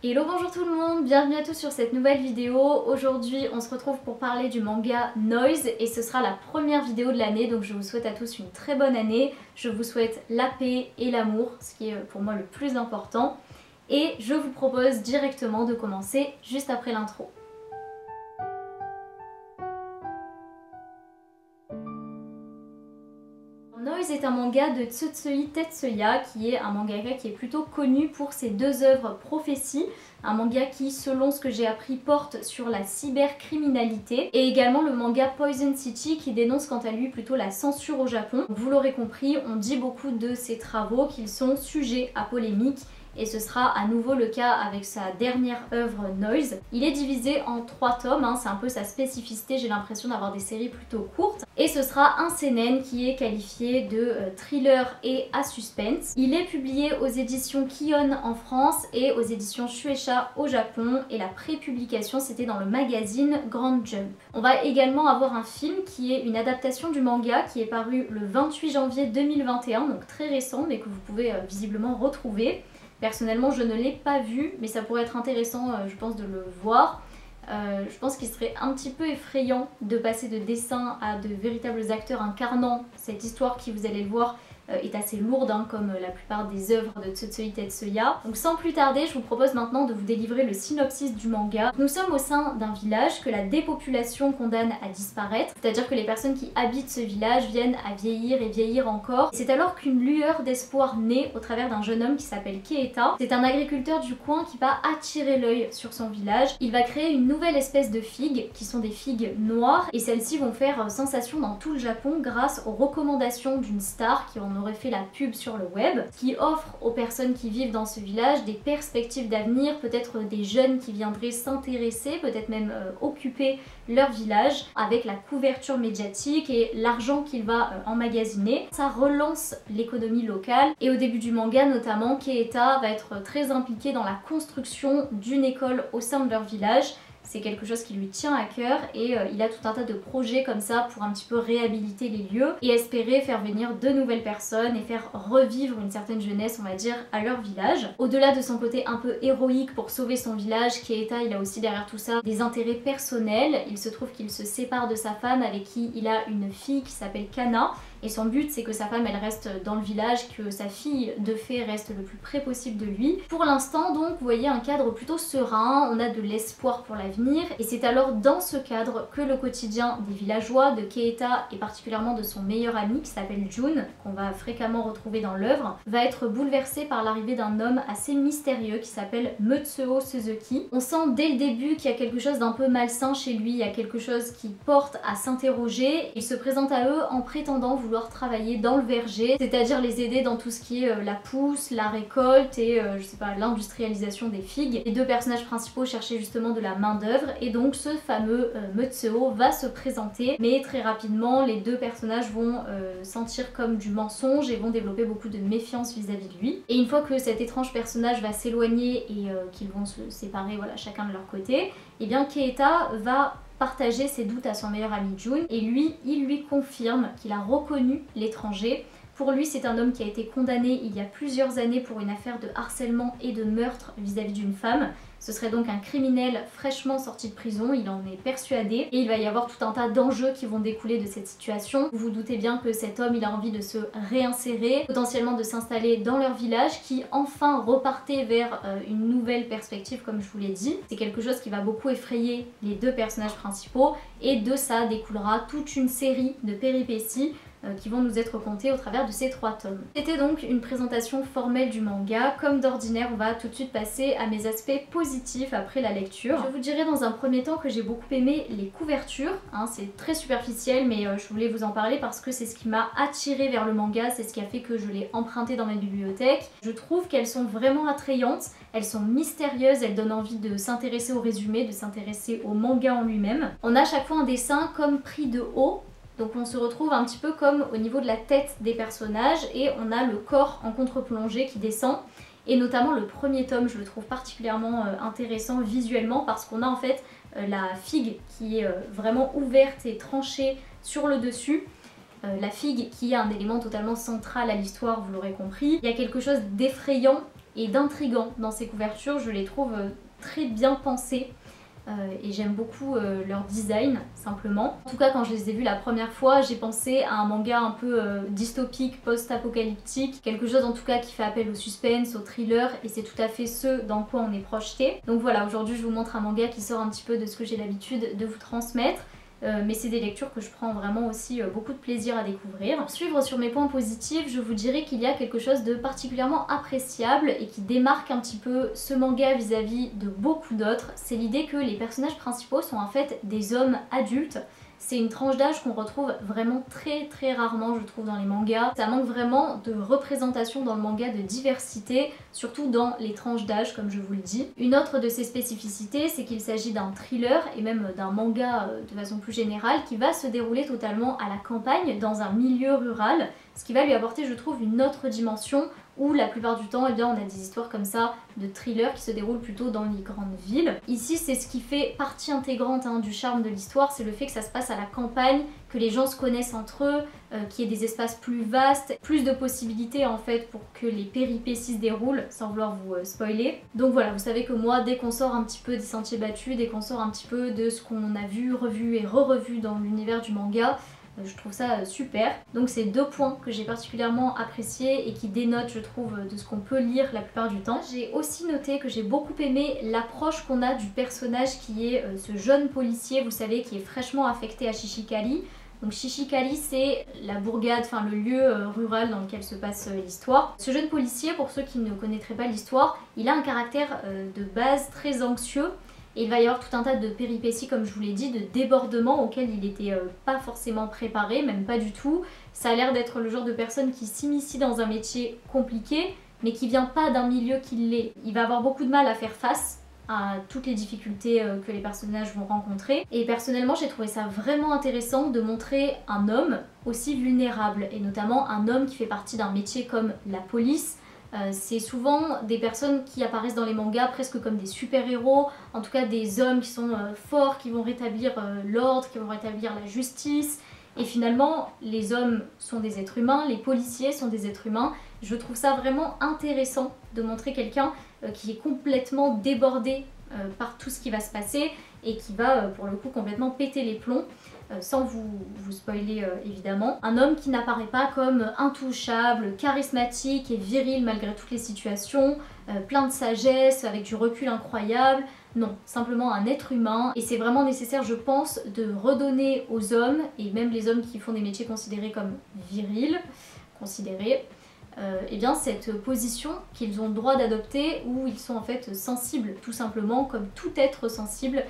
Hello, bonjour tout le monde, bienvenue à tous sur cette nouvelle vidéo. Aujourd'hui on se retrouve pour parler du manga Noise et ce sera la première vidéo de l'année, donc je vous souhaite à tous une très bonne année. Je vous souhaite la paix et l'amour, ce qui est pour moi le plus important. Et je vous propose directement de commencer juste après l'intro. Noise est un manga de Tsutsui Tetsuya qui est un mangaka qui est plutôt connu pour ses deux œuvres Prophétie, un manga qui, selon ce que j'ai appris, porte sur la cybercriminalité, et également le manga Poison City qui dénonce quant à lui plutôt la censure au Japon. Vous l'aurez compris, on dit beaucoup de ses travaux qu'ils sont sujets à polémique. Et ce sera à nouveau le cas avec sa dernière œuvre Noise. Il est divisé en 3 tomes, c'est un peu sa spécificité, j'ai l'impression d'avoir des séries plutôt courtes. Et ce sera un seinen qui est qualifié de thriller et à suspense. Il est publié aux éditions Kion en France et aux éditions Shueisha au Japon. Et la pré-publication c'était dans le magazine Grand Jump. On va également avoir un film qui est une adaptation du manga qui est paru le 28 janvier 2021, donc très récent mais que vous pouvez visiblement retrouver. Personnellement, je ne l'ai pas vu, mais ça pourrait être intéressant, je pense, de le voir. Je pense qu'il serait un petit peu effrayant de passer de dessins à de véritables acteurs incarnant cette histoire qui, vous allez le voir, est assez lourde, comme la plupart des œuvres de Tsutsui Tetsuya. Donc sans plus tarder, je vous propose maintenant de vous délivrer le synopsis du manga. Nous sommes au sein d'un village que la dépopulation condamne à disparaître, c'est-à-dire que les personnes qui habitent ce village viennent à vieillir et vieillir encore. C'est alors qu'une lueur d'espoir naît au travers d'un jeune homme qui s'appelle Keita. C'est un agriculteur du coin qui va attirer l'œil sur son village. Il va créer une nouvelle espèce de figues, qui sont des figues noires, et celles-ci vont faire sensation dans tout le Japon grâce aux recommandations d'une star qui en aurait fait la pub sur le web, qui offre aux personnes qui vivent dans ce village des perspectives d'avenir, peut-être des jeunes qui viendraient s'intéresser, peut-être même occuper leur village avec la couverture médiatique et l'argent qu'il va emmagasiner. Ça relance l'économie locale et au début du manga notamment, Keita va être très impliqué dans la construction d'une école au sein de leur village. C'est quelque chose qui lui tient à cœur et il a tout un tas de projets comme ça pour un petit peu réhabiliter les lieux et espérer faire venir de nouvelles personnes et faire revivre une certaine jeunesse, on va dire, à leur village. Au-delà de son côté un peu héroïque pour sauver son village, Keita, il a aussi derrière tout ça des intérêts personnels. Il se trouve qu'il se sépare de sa femme avec qui il a une fille qui s'appelle Kana. Et son but c'est que sa femme elle reste dans le village, que sa fille de fée reste le plus près possible de lui. Pour l'instant donc vous voyez un cadre plutôt serein, on a de l'espoir pour l'avenir et c'est alors dans ce cadre que le quotidien des villageois, de Keita et particulièrement de son meilleur ami qui s'appelle Jun, qu'on va fréquemment retrouver dans l'œuvre, va être bouleversé par l'arrivée d'un homme assez mystérieux qui s'appelle Mutsuo Suzuki. On sent dès le début qu'il y a quelque chose d'un peu malsain chez lui, il y a quelque chose qui porte à s'interroger. Il se présente à eux en prétendant vouloir travailler dans le verger, c'est-à-dire les aider dans tout ce qui est la pousse, la récolte et je sais pas, l'industrialisation des figues. Les deux personnages principaux cherchaient justement de la main d'œuvre et donc ce fameux Mutsuo va se présenter, mais très rapidement les deux personnages vont sentir comme du mensonge et vont développer beaucoup de méfiance vis-à-vis de lui. Et une fois que cet étrange personnage va s'éloigner et qu'ils vont se séparer, voilà, chacun de leur côté, et bien Keita va partager ses doutes à son meilleur ami Jun et lui, il lui confirme qu'il a reconnu l'étranger. Pour lui, c'est un homme qui a été condamné il y a plusieurs années pour une affaire de harcèlement et de meurtre vis-à-vis d'une femme. Ce serait donc un criminel fraîchement sorti de prison, il en est persuadé et il va y avoir tout un tas d'enjeux qui vont découler de cette situation. Vous vous doutez bien que cet homme il a envie de se réinsérer, potentiellement de s'installer dans leur village qui enfin repartait vers une nouvelle perspective comme je vous l'ai dit. C'est quelque chose qui va beaucoup effrayer les deux personnages principaux et de ça découlera toute une série de péripéties qui vont nous être contées au travers de ces 3 tomes. C'était donc une présentation formelle du manga. Comme d'ordinaire, on va tout de suite passer à mes aspects positifs après la lecture. Je vous dirais dans un premier temps que j'ai beaucoup aimé les couvertures. C'est très superficiel mais je voulais vous en parler parce que c'est ce qui m'a attirée vers le manga, c'est ce qui a fait que je l'ai emprunté dans ma bibliothèque. Je trouve qu'elles sont vraiment attrayantes, elles sont mystérieuses, elles donnent envie de s'intéresser au résumé, de s'intéresser au manga en lui-même. On a à chaque fois un dessin comme pris de haut. Donc on se retrouve un petit peu comme au niveau de la tête des personnages et on a le corps en contre-plongée qui descend. Et notamment le premier tome, je le trouve particulièrement intéressant visuellement parce qu'on a en fait la figue qui est vraiment ouverte et tranchée sur le dessus. La figue qui est un élément totalement central à l'histoire, vous l'aurez compris. Il y a quelque chose d'effrayant et d'intrigant dans ces couvertures. Je les trouve très bien pensées. Et j'aime beaucoup leur design simplement. En tout cas quand je les ai vus la première fois, j'ai pensé à un manga un peu dystopique, post-apocalyptique, quelque chose en tout cas qui fait appel au suspense, au thriller, et c'est tout à fait ce dans quoi on est projeté. Donc voilà, aujourd'hui je vous montre un manga qui sort un petit peu de ce que j'ai l'habitude de vous transmettre. Mais c'est des lectures que je prends vraiment aussi beaucoup de plaisir à découvrir. Pour suivre sur mes points positifs, je vous dirais qu'il y a quelque chose de particulièrement appréciable et qui démarque un petit peu ce manga vis-à-vis de beaucoup d'autres. C'est l'idée que les personnages principaux sont en fait des hommes adultes. C'est une tranche d'âge qu'on retrouve vraiment très rarement, je trouve, dans les mangas. Ça manque vraiment de représentation dans le manga, de diversité, surtout dans les tranches d'âge, comme je vous le dis. Une autre de ses spécificités, c'est qu'il s'agit d'un thriller, et même d'un manga de façon plus générale, qui va se dérouler totalement à la campagne, dans un milieu rural, ce qui va lui apporter, je trouve, une autre dimension, où la plupart du temps, eh bien, on a des histoires comme ça de thrillers qui se déroulent plutôt dans les grandes villes. Ici, c'est ce qui fait partie intégrante du charme de l'histoire, c'est le fait que ça se passe à la campagne, que les gens se connaissent entre eux, qu'il y ait des espaces plus vastes, plus de possibilités en fait pour que les péripéties se déroulent, sans vouloir vous spoiler. Donc voilà, vous savez que moi, dès qu'on sort un petit peu des sentiers battus, dès qu'on sort un petit peu de ce qu'on a vu, revu et re-revu dans l'univers du manga, je trouve ça super. Donc c'est deux points que j'ai particulièrement appréciés et qui dénotent, je trouve, de ce qu'on peut lire la plupart du temps. J'ai aussi noté que j'ai beaucoup aimé l'approche qu'on a du personnage qui est ce jeune policier, vous savez, qui est fraîchement affecté à Shishikari. Donc Shishikari, c'est la bourgade, enfin le lieu rural dans lequel se passe l'histoire. Ce jeune policier, pour ceux qui ne connaîtraient pas l'histoire, il a un caractère de base très anxieux. Et il va y avoir tout un tas de péripéties, comme je vous l'ai dit, de débordements auxquels il n'était pas forcément préparé, même pas du tout. Ça a l'air d'être le genre de personne qui s'initie dans un métier compliqué, mais qui vient pas d'un milieu qui l'est. Il va avoir beaucoup de mal à faire face à toutes les difficultés que les personnages vont rencontrer. Et personnellement, j'ai trouvé ça vraiment intéressant de montrer un homme aussi vulnérable, et notamment un homme qui fait partie d'un métier comme la police. C'est souvent des personnes qui apparaissent dans les mangas presque comme des super-héros, en tout cas des hommes qui sont forts, qui vont rétablir l'ordre, qui vont rétablir la justice. Et finalement, les hommes sont des êtres humains, les policiers sont des êtres humains. Je trouve ça vraiment intéressant de montrer quelqu'un qui est complètement débordé par tout ce qui va se passer et qui va pour le coup complètement péter les plombs. Sans vous spoiler évidemment. Un homme qui n'apparaît pas comme intouchable, charismatique et viril malgré toutes les situations, plein de sagesse, avec du recul incroyable. Non, simplement un être humain. Et c'est vraiment nécessaire, je pense, de redonner aux hommes, et même les hommes qui font des métiers considérés comme virils, eh bien cette position qu'ils ont le droit d'adopter, où ils sont en fait sensibles, tout simplement, comme tout être sensible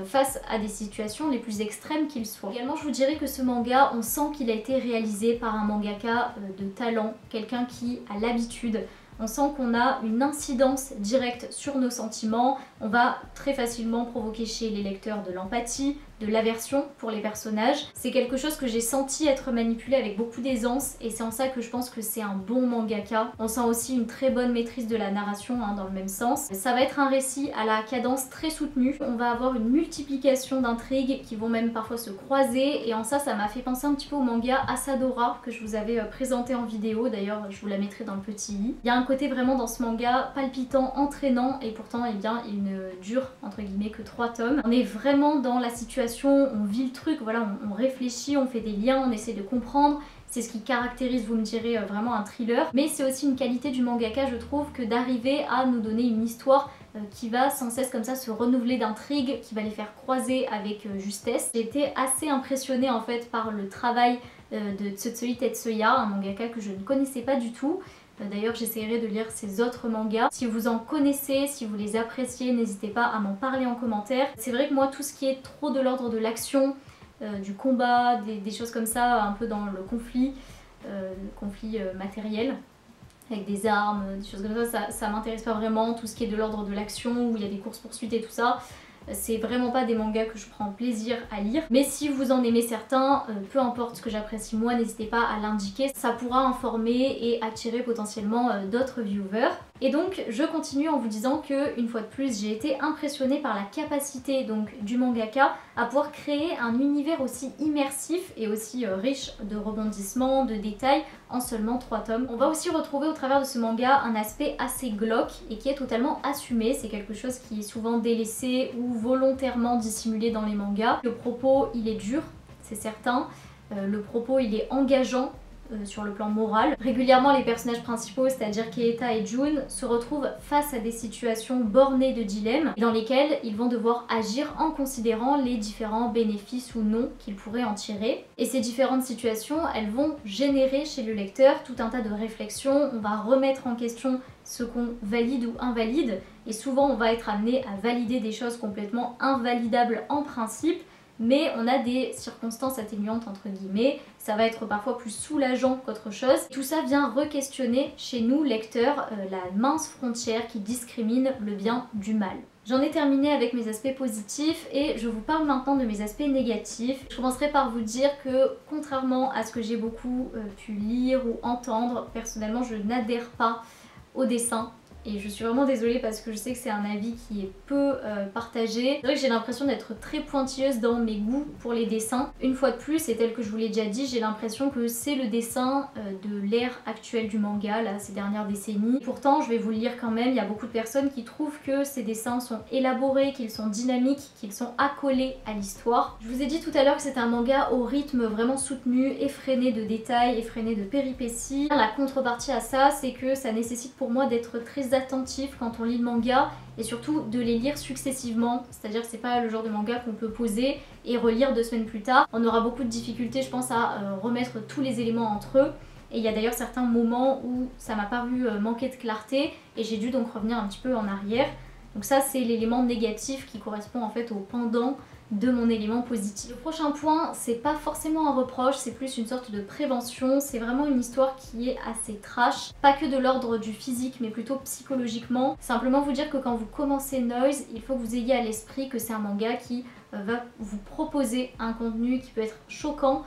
face à des situations les plus extrêmes qu'ils soient. Également, je vous dirais que ce manga, on sent qu'il a été réalisé par un mangaka de talent, quelqu'un qui a l'habitude. On sent qu'on a une incidence directe sur nos sentiments, on va très facilement provoquer chez les lecteurs de l'empathie, de l'aversion pour les personnages. C'est quelque chose que j'ai senti être manipulé avec beaucoup d'aisance, et c'est en ça que je pense que c'est un bon mangaka. On sent aussi une très bonne maîtrise de la narration dans le même sens. Ça va être un récit à la cadence très soutenue, on va avoir une multiplication d'intrigues qui vont même parfois se croiser, et en ça, ça m'a fait penser un petit peu au manga Asadora que je vous avais présenté en vidéo, d'ailleurs je vous la mettrai dans le petit i. Il y a un côté vraiment dans ce manga palpitant, entraînant, et pourtant eh bien, il ne dure entre guillemets que 3 tomes. On est vraiment dans la situation, on vit le truc, voilà, on réfléchit, on fait des liens, on essaie de comprendre. C'est ce qui caractérise, vous me direz, vraiment un thriller. Mais c'est aussi une qualité du mangaka, je trouve, que d'arriver à nous donner une histoire qui va sans cesse comme ça se renouveler d'intrigues, qui va les faire croiser avec justesse. J'ai été assez impressionnée en fait par le travail de Tsutsui Tetsuya, un mangaka que je ne connaissais pas du tout. D'ailleurs, j'essaierai de lire ses autres mangas. Si vous en connaissez, si vous les appréciez, n'hésitez pas à m'en parler en commentaire. C'est vrai que moi, tout ce qui est trop de l'ordre de l'action, du combat, des choses comme ça, un peu dans le conflit matériel, avec des armes, des choses comme ça m'intéresse pas vraiment. Tout ce qui est de l'ordre de l'action, où il y a des courses-poursuites et tout ça, c'est vraiment pas des mangas que je prends plaisir à lire. Mais si vous en aimez certains, peu importe ce que j'apprécie moi, n'hésitez pas à l'indiquer. Ça pourra informer et attirer potentiellement d'autres viewers. Et donc je continue en vous disant que une fois de plus j'ai été impressionnée par la capacité donc du mangaka à pouvoir créer un univers aussi immersif et aussi riche de rebondissements, de détails en seulement 3 tomes. On va aussi retrouver au travers de ce manga un aspect assez glauque et qui est totalement assumé. C'est quelque chose qui est souvent délaissé ou volontairement dissimulé dans les mangas. Le propos il est dur, c'est certain. Le propos il est engageant sur le plan moral. Régulièrement les personnages principaux, c'est-à-dire Keita et Jun, se retrouvent face à des situations bornées de dilemmes dans lesquelles ils vont devoir agir en considérant les différents bénéfices ou non qu'ils pourraient en tirer. Et ces différentes situations, elles vont générer chez le lecteur tout un tas de réflexions. On va remettre en question ce qu'on valide ou invalide et souvent on va être amené à valider des choses complètement invalidables en principe, mais on a des circonstances atténuantes entre guillemets, ça va être parfois plus soulageant qu'autre chose. Tout ça vient re-questionner chez nous lecteurs la mince frontière qui discrimine le bien du mal. J'en ai terminé avec mes aspects positifs et je vous parle maintenant de mes aspects négatifs. Je commencerai par vous dire que contrairement à ce que j'ai beaucoup pu lire ou entendre, personnellement je n'adhère pas au dessin. Et je suis vraiment désolée parce que je sais que c'est un avis qui est peu partagé. C'est vrai que j'ai l'impression d'être très pointilleuse dans mes goûts pour les dessins. Une fois de plus, et tel que je vous l'ai déjà dit, j'ai l'impression que c'est le dessin de l'ère actuelle du manga, là, ces dernières décennies. Pourtant, je vais vous le lire quand même, il y a beaucoup de personnes qui trouvent que ces dessins sont élaborés, qu'ils sont dynamiques, qu'ils sont accolés à l'histoire. Je vous ai dit tout à l'heure que c'est un manga au rythme vraiment soutenu, effréné de détails, effréné de péripéties. La contrepartie à ça, c'est que ça nécessite pour moi d'être très attentif quand on lit le manga et surtout de les lire successivement, c'est-à-dire que c'est pas le genre de manga qu'on peut poser et relire 2 semaines plus tard. On aura beaucoup de difficultés je pense à remettre tous les éléments entre eux et il y a d'ailleurs certains moments où ça m'a paru manquer de clarté et j'ai dû donc revenir un petit peu en arrière. Donc ça c'est l'élément négatif qui correspond en fait au pendant de mon élément positif. Le prochain point, c'est pas forcément un reproche, c'est plus une sorte de prévention, c'est vraiment une histoire qui est assez trash, pas que de l'ordre du physique mais plutôt psychologiquement. Simplement vous dire que quand vous commencez Noise, il faut que vous ayez à l'esprit que c'est un manga qui va vous proposer un contenu qui peut être choquant,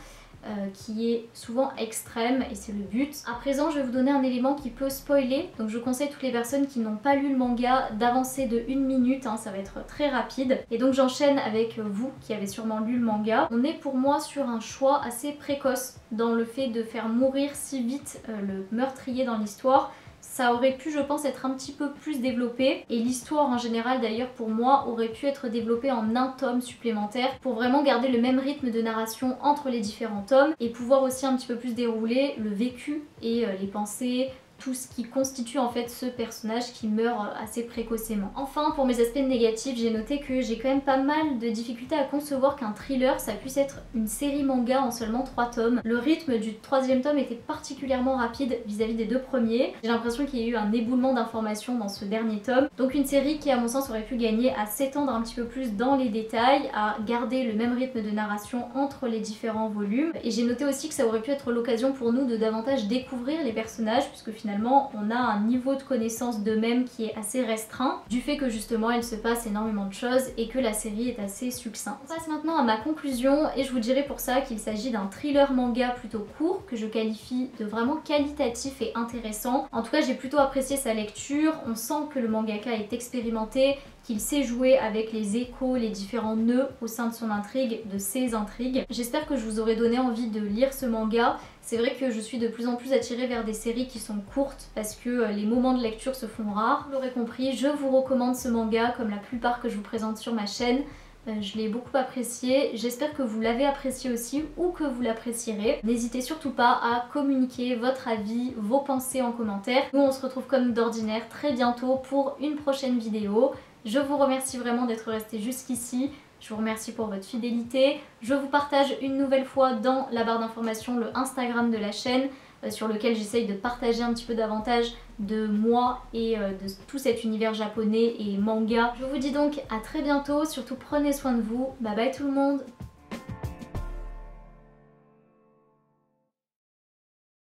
qui est souvent extrême et c'est le but. À présent je vais vous donner un élément qui peut spoiler, donc je conseille toutes les personnes qui n'ont pas lu le manga d'avancer de 1 minute, hein, ça va être très rapide. Et donc j'enchaîne avec vous qui avez sûrement lu le manga. On est pour moi sur un choix assez précoce dans le fait de faire mourir si vite le meurtrier dans l'histoire. Ça aurait pu je pense être un petit peu plus développé et l'histoire en général d'ailleurs pour moi aurait pu être développée en 1 tome supplémentaire pour vraiment garder le même rythme de narration entre les différents tomes et pouvoir aussi un petit peu plus dérouler le vécu et les pensées, tout ce qui constitue en fait ce personnage qui meurt assez précocement. Enfin, pour mes aspects négatifs, j'ai noté que j'ai quand même pas mal de difficultés à concevoir qu'un thriller ça puisse être une série manga en seulement 3 tomes. Le rythme du 3e tome était particulièrement rapide vis-à-vis des 2 premiers. J'ai l'impression qu'il y a eu un éboulement d'informations dans ce dernier tome. Donc une série qui à mon sens aurait pu gagner à s'étendre un petit peu plus dans les détails, à garder le même rythme de narration entre les différents volumes. Et j'ai noté aussi que ça aurait pu être l'occasion pour nous de davantage découvrir les personnages puisque finalement on a un niveau de connaissance d'eux-mêmes qui est assez restreint du fait que justement il se passe énormément de choses et que la série est assez succincte. On passe maintenant à ma conclusion et je vous dirai pour ça qu'il s'agit d'un thriller manga plutôt court que je qualifie de vraiment qualitatif et intéressant. En tout cas j'ai plutôt apprécié sa lecture, on sent que le mangaka est expérimenté, qu'il sait jouer avec les échos, les différents nœuds au sein de son intrigue, de ses intrigues. J'espère que je vous aurai donné envie de lire ce manga. C'est vrai que je suis de plus en plus attirée vers des séries qui sont courtes parce que les moments de lecture se font rares. Vous l'aurez compris, je vous recommande ce manga comme la plupart que je vous présente sur ma chaîne. Je l'ai beaucoup apprécié, j'espère que vous l'avez apprécié aussi ou que vous l'apprécierez. N'hésitez surtout pas à communiquer votre avis, vos pensées en commentaire. Nous on se retrouve comme d'ordinaire très bientôt pour une prochaine vidéo. Je vous remercie vraiment d'être resté jusqu'ici. Je vous remercie pour votre fidélité. Je vous partage une nouvelle fois dans la barre d'informations le Instagram de la chaîne sur lequel j'essaye de partager un petit peu davantage de moi et de tout cet univers japonais et manga. Je vous dis donc à très bientôt, surtout prenez soin de vous. Bye bye tout le monde!